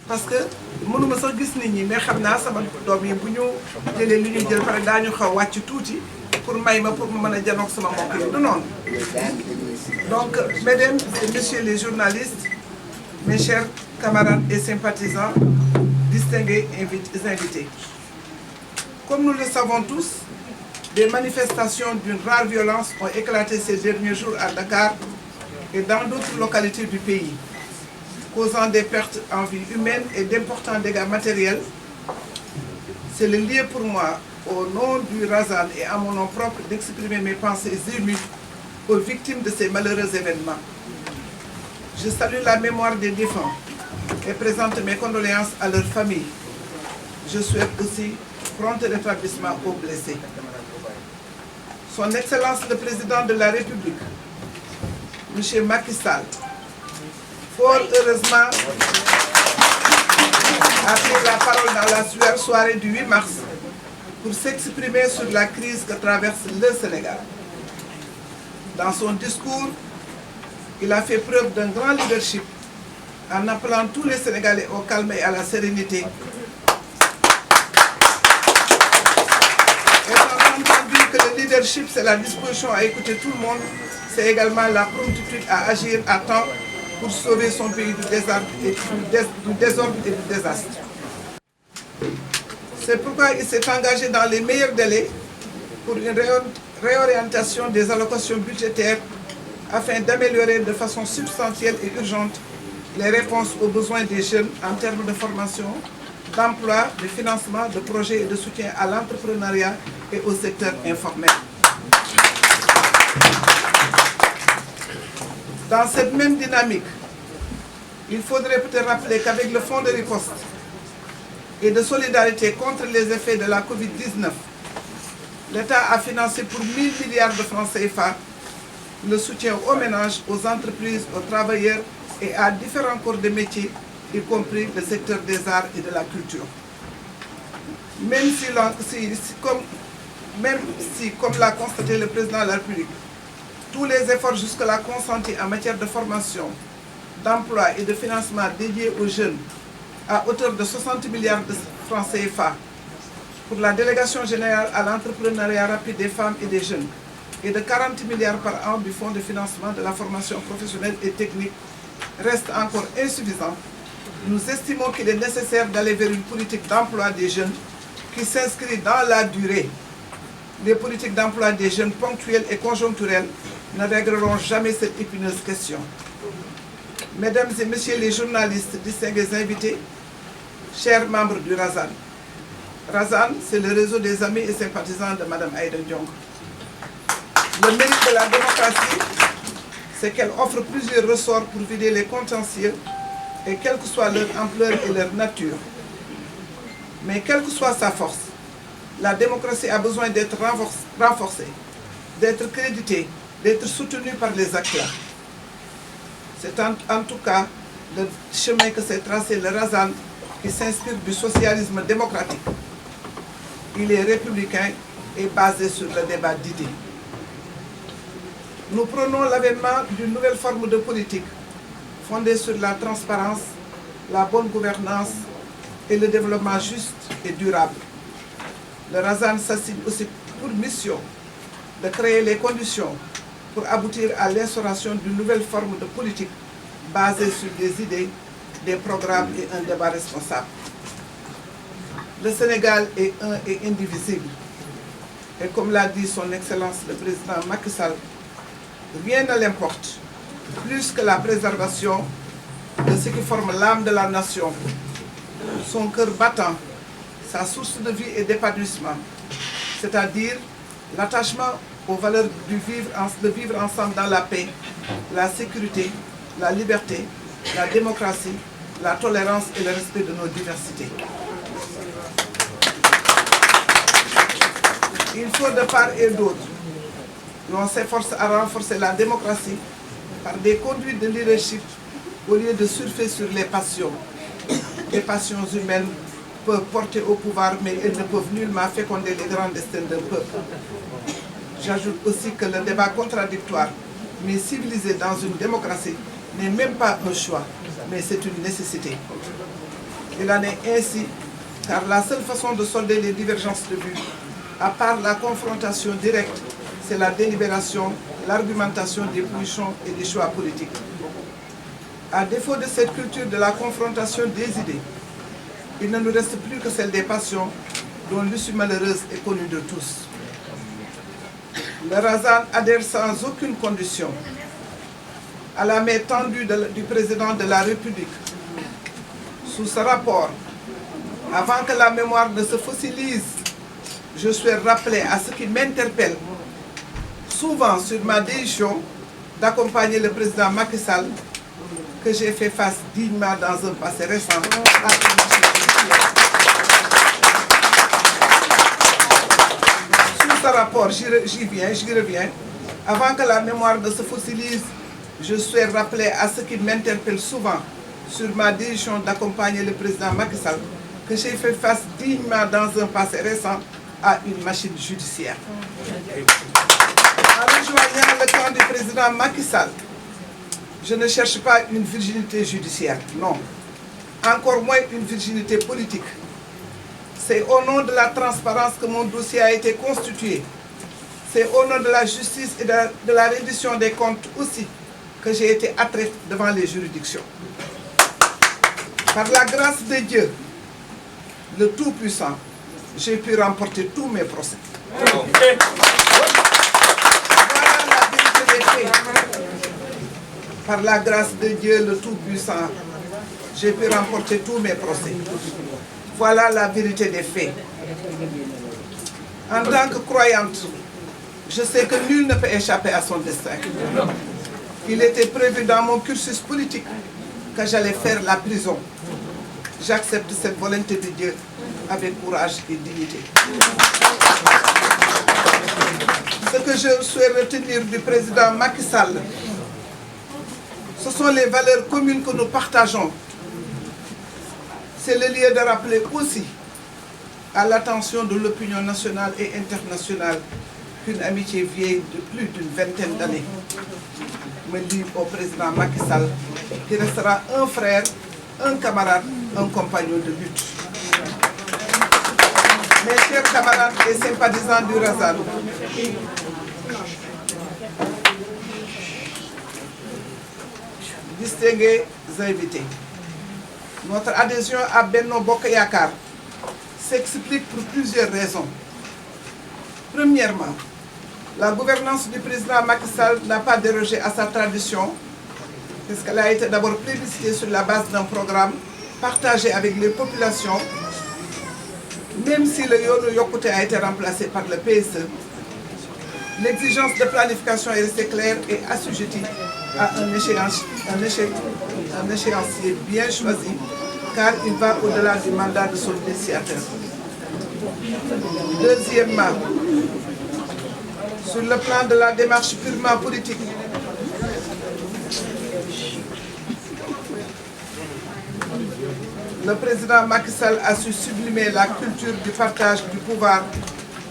parce que mënuma sax gis nit ñi mais xam naa sama doom yi bu ñu jëlee li ñuy jël pare daañu xaw wàcc tuuti pour may ma pour ma mën a janoog sama mbokk yi du noonu. Donc mesdames et messieurs les journalistes, mes chers camarades et sympathisants, distingués invités. Comme nous le savons tous, des manifestations d'une rare violence ont éclaté ces derniers jours à Dakar et dans d'autres localités du pays, causant des pertes en vie humaine et d'importants dégâts matériels. C'est le lieu pour moi, au nom du Razan et à mon nom propre, d'exprimer mes pensées émues aux victimes de ces malheureux événements. Je salue la mémoire des défunts et présente mes condoléances à leurs familles. Je souhaite aussi prompt rétablissement aux blessés. Son Excellence le Président de la République, M. Macky Sall, fort heureusement, a pris la parole dans la soirée du 8 mars pour s'exprimer sur la crise que traverse le Sénégal. Dans son discours, il a fait preuve d'un grand leadership en appelant tous les Sénégalais au calme et à la sérénité. Étant entendu que le leadership, c'est la disposition à écouter tout le monde, c'est également la promptitude à agir à temps pour sauver son pays du désordre et du désastre. C'est pourquoi il s'est engagé dans les meilleurs délais pour une réorientation des allocations budgétaires afin d'améliorer de façon substantielle et urgente les réponses aux besoins des jeunes en termes de formation, d'emploi, de financement, de projets et de soutien à l'entrepreneuriat et au secteur informel. Dans cette même dynamique, il faudrait peut-être rappeler qu'avec le fonds de riposte et de solidarité contre les effets de la Covid-19, l'État a financé pour 1 000 milliards de francs CFA le soutien aux ménages, aux entreprises, aux travailleurs et à différents corps de métiers, y compris le secteur des arts et de la culture. Même si, comme l'a constaté le Président de la République, tous les efforts jusque-là consentis en matière de formation, d'emploi et de financement dédiés aux jeunes à hauteur de 60 milliards de francs CFA pour la délégation générale à l'entrepreneuriat rapide des femmes et des jeunes et de 40 milliards par an du Fonds de financement de la formation professionnelle et technique reste encore insuffisant. Nous estimons qu'il est nécessaire d'aller vers une politique d'emploi des jeunes qui s'inscrit dans la durée. Les politiques d'emploi des jeunes ponctuelles et conjoncturelles ne régleront jamais cette épineuse question. Mesdames et messieurs les journalistes, distingués invités, chers membres du Razan. Razan, c'est le réseau des amis et sympathisants de Mme Aïda Ndiongue. Le mérite de la démocratie, c'est qu'elle offre plusieurs ressorts pour vider les contentieux, et quelle que soit leur ampleur et leur nature. Mais quelle que soit sa force, la démocratie a besoin d'être renforcée, d'être créditée, d'être soutenue par les acteurs. C'est en tout cas le chemin que s'est tracé le Razan qui s'inspire du socialisme démocratique. Il est républicain et basé sur le débat d'idées. Nous prônons l'avènement d'une nouvelle forme de politique fondée sur la transparence, la bonne gouvernance et le développement juste et durable. Le Razan s'assigne aussi pour mission de créer les conditions pour aboutir à l'instauration d'une nouvelle forme de politique basée sur des idées, des programmes et un débat responsable. Le Sénégal est un et indivisible. Et comme l'a dit son Excellence le Président Macky Sall, rien ne l'importe, plus que la préservation de ce qui forme l'âme de la nation, son cœur battant, sa source de vie et d'épanouissement, c'est-à-dire l'attachement aux valeurs de vivre ensemble dans la paix, la sécurité, la liberté, la démocratie, la tolérance et le respect de nos diversités. Il faut de part et d'autre, l'on s'efforce à renforcer la démocratie par des conduites de leadership au lieu de surfer sur les passions. Les passions humaines peuvent porter au pouvoir, mais elles ne peuvent nullement féconder les grands destins d'un peuple. J'ajoute aussi que le débat contradictoire, mais civilisé dans une démocratie, n'est même pas un choix, mais c'est une nécessité. Il en est ainsi, car la seule façon de solder les divergences de vues, à part la confrontation directe, c'est la délibération, l'argumentation des positions et des choix politiques. À défaut de cette culture de la confrontation des idées, il ne nous reste plus que celle des passions, dont l'issue malheureuse est connue de tous. Le Razan adhère sans aucune condition à la main tendue du président de la République. Sous ce rapport, avant que la mémoire ne se fossilise, je souhaite rappeler à ce qui m'interpelle souvent sur ma décision d'accompagner le président Macky Sall, que j'ai fait face dignement dans un passé récent à une machine judiciaire. Sous ce rapport, j'y reviens. Avant que la mémoire ne se fossilise, je souhaite rappeler à ce qui m'interpelle souvent sur ma décision d'accompagner le président Macky Sall, que j'ai fait face dignement dans un passé récent à une machine judiciaire. En rejoignant le camp du président Macky Sall, je ne cherche pas une virginité judiciaire, non. Encore moins une virginité politique. C'est au nom de la transparence que mon dossier a été constitué. C'est au nom de la justice et de la reddition des comptes aussi que j'ai été attraite devant les juridictions. Par la grâce de Dieu, le Tout-Puissant, j'ai pu remporter tous mes procès. Voilà la vérité des faits. Par la grâce de Dieu, le Tout-Puissant, j'ai pu remporter tous mes procès. Voilà la vérité des faits. En tant que croyante, je sais que nul ne peut échapper à son destin. Il était prévu dans mon cursus politique que j'allais faire la prison. J'accepte cette volonté de Dieu avec courage et dignité. Ce que je souhaite retenir du président Macky Sall, ce sont les valeurs communes que nous partageons. C'est le lieu de rappeler aussi à l'attention de l'opinion nationale et internationale qu'une amitié vieille de plus d'une vingtaine d'années me lie au président Macky Sall, qui restera un frère, un camarade, un compagnon de lutte. Mes chers camarades et sympathisants du Razan, distingués invités, notre adhésion à Benno Bokk Yakaar s'explique pour plusieurs raisons. Premièrement, la gouvernance du président Macky Sall n'a pas dérogé à sa tradition, parce qu'elle a été d'abord plébiscitée sur la base d'un programme partagé avec les populations, même si le Yoonu Yokkute a été remplacé par le PSE. L'exigence de planification est restée claire et assujettie à un échéancier bien choisi, car il va au-delà du mandat de son initiateur. Deuxièmement, sur le plan de la démarche purement politique, le président Macky Sall a su sublimer la culture du partage du pouvoir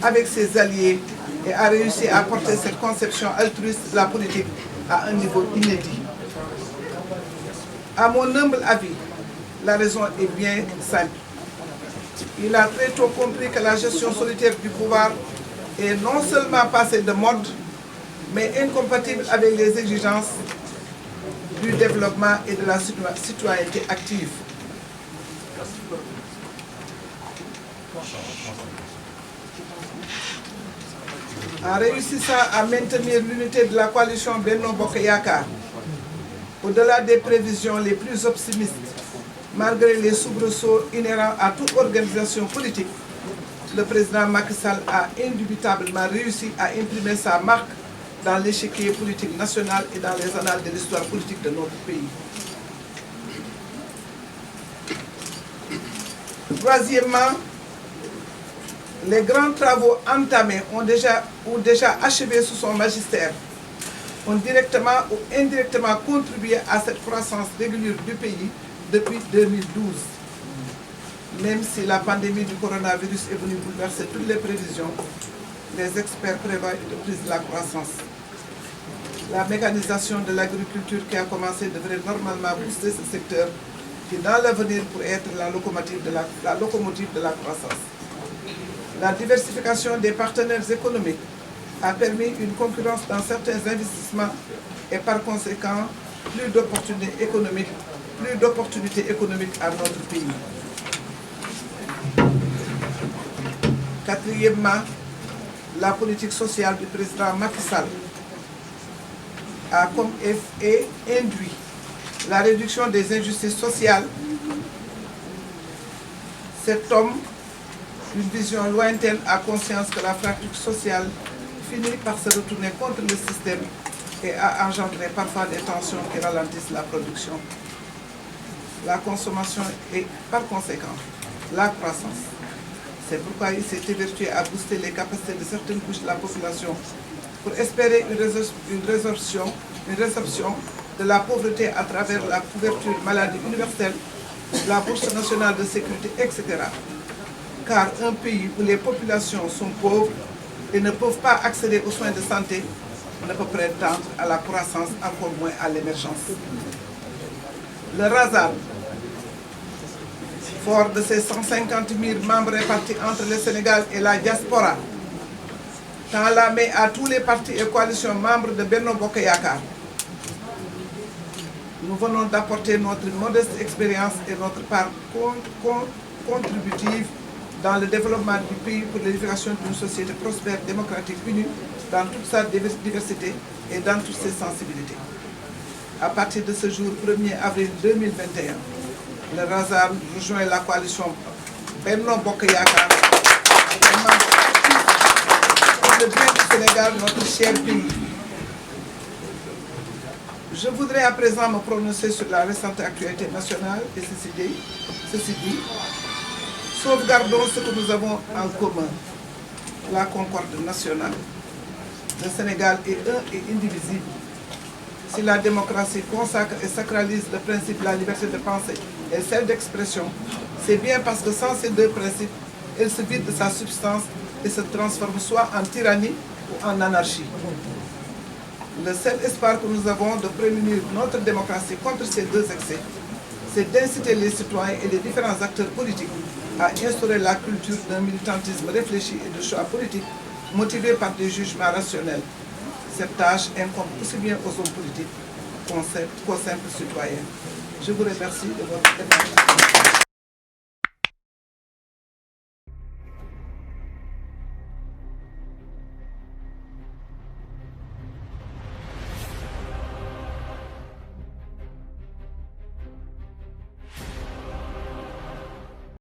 avec ses alliés et a réussi à porter cette conception altruiste de la politique à un niveau inédit. À mon humble avis, la raison est bien simple. Il a très tôt compris que la gestion solitaire du pouvoir est non seulement passée de mode, mais incompatible avec les exigences du développement et de la citoyenneté active. En réussissant à maintenir l'unité de la coalition Benno Bokk Yakaar, au-delà des prévisions les plus optimistes, malgré les soubresauts inhérents à toute organisation politique, le président Macky Sall a indubitablement réussi à imprimer sa marque dans l'échiquier politique national et dans les annales de l'histoire politique de notre pays. Troisièmement, les grands travaux entamés ou déjà achevés sous son magistère ont directement ou indirectement contribué à cette croissance régulière du pays depuis 2012. Même si la pandémie du coronavirus est venue bouleverser toutes les prévisions, les experts prévoient une reprise de la croissance. La mécanisation de l'agriculture qui a commencé devrait normalement booster ce secteur qui dans l'avenir pourrait être la locomotive de la croissance. La diversification des partenaires économiques a permis une concurrence dans certains investissements et par conséquent plus d'opportunités économiques à notre pays. Quatrièmement, la politique sociale du président Macky Sall a comme effet induit la réduction des injustices sociales. Cet homme, d'une vision lointaine, a conscience que la fracture sociale finit par se retourner contre le système et a engendré parfois des tensions qui ralentissent la production, la consommation et par conséquent la croissance. C'est pourquoi il s'est évertué à booster les capacités de certaines couches de la population pour espérer une résorption de la pauvreté à travers la couverture maladie universelle, la bourse nationale de sécurité, etc. Car un pays où les populations sont pauvres et ne peuvent pas accéder aux soins de santé ne peut prétendre à la croissance, encore moins à l'émergence. Le Razal, fort de ses 150 000 membres répartis entre le Sénégal et la diaspora, tend la main à tous les partis et coalitions membres de Benno Bokk Yakaar. Nous venons d'apporter notre modeste expérience et notre part contributive dans le développement du pays pour l'édification d'une société prospère, démocratique, unie dans toute sa diversité et dans toutes ses sensibilités. À partir de ce jour, 1er avril 2021, le Razal rejoint la coalition Benno Bokk Yakaar pour le bien du Sénégal, notre cher pays. Je voudrais à présent me prononcer sur la récente actualité nationale et ceci dit, sauvegardons ce que nous avons en commun, la concorde nationale. Le Sénégal est un et indivisible. Si la démocratie consacre et sacralise le principe de la liberté de pensée et celle d'expression, c'est bien parce que sans ces deux principes, elle se vide de sa substance et se transforme soit en tyrannie ou en anarchie. Le seul espoir que nous avons de prémunir notre démocratie contre ces deux excès, c'est d'inciter les citoyens et les différents acteurs politiques à instaurer la culture d'un militantisme réfléchi et de choix politiques motivés par des jugements rationnels. Cette tâche incombe aussi bien aux hommes politiques qu'aux simples citoyens. Je vous remercie de votre attention.